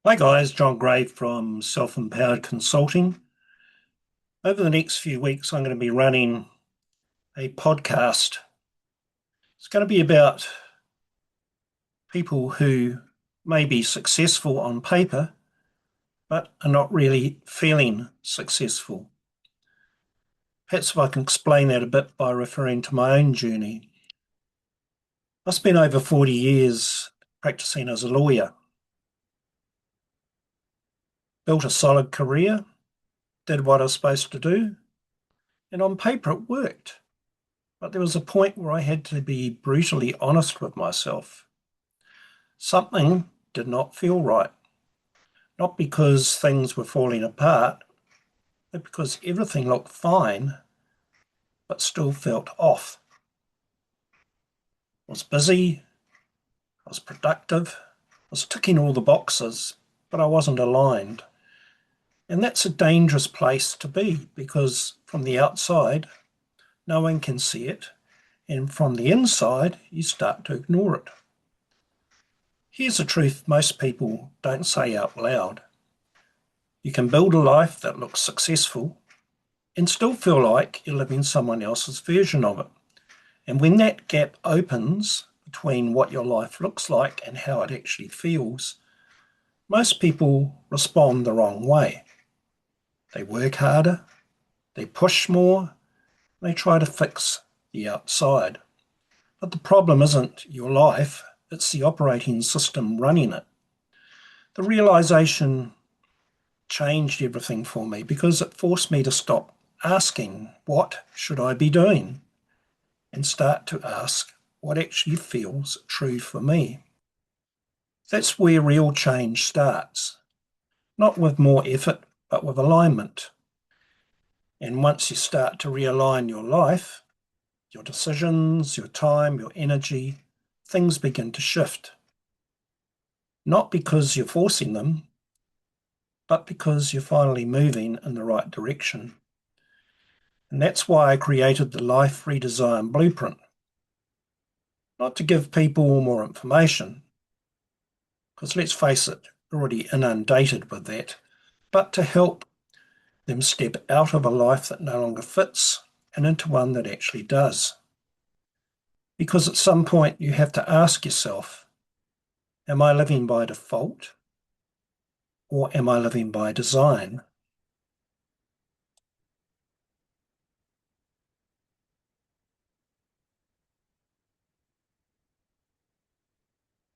Hi guys, John Gray from Self-Empowered Consulting. Over the next few weeks, I'm going to be running a podcast. It's going to be about people who may be successful on paper, but are not really feeling successful. Perhaps if I can explain that a bit by referring to my own journey. I spent over 40 years practicing as a lawyer, built a solid career, did what I was supposed to do, and on paper it worked. But there was a point where I had to be brutally honest with myself. Something did not feel right, not because things were falling apart, but because everything looked fine, but still felt off. I was busy, I was productive, I was ticking all the boxes, but I wasn't aligned. And that's a dangerous place to be because from the outside, no one can see it, and from the inside, you start to ignore it. Here's a truth most people don't say out loud. You can build a life that looks successful and still feel like you're living someone else's version of it. And when that gap opens between what your life looks like and how it actually feels, most people respond the wrong way. They work harder, they push more, they try to fix the outside. But the problem isn't your life, it's the operating system running it. The realization changed everything for me because it forced me to stop asking, what should I be doing? And start to ask, what actually feels true for me? That's where real change starts, not with more effort, but with alignment. And once you start to realign your life, your decisions, your time, your energy, things begin to shift. Not because you're forcing them, but because you're finally moving in the right direction. And that's why I created the Life Redesign Blueprint. Not to give people more information, because let's face it, we're already inundated with that, but to help them step out of a life that no longer fits and into one that actually does. Because at some point you have to ask yourself, am I living by default or am I living by design?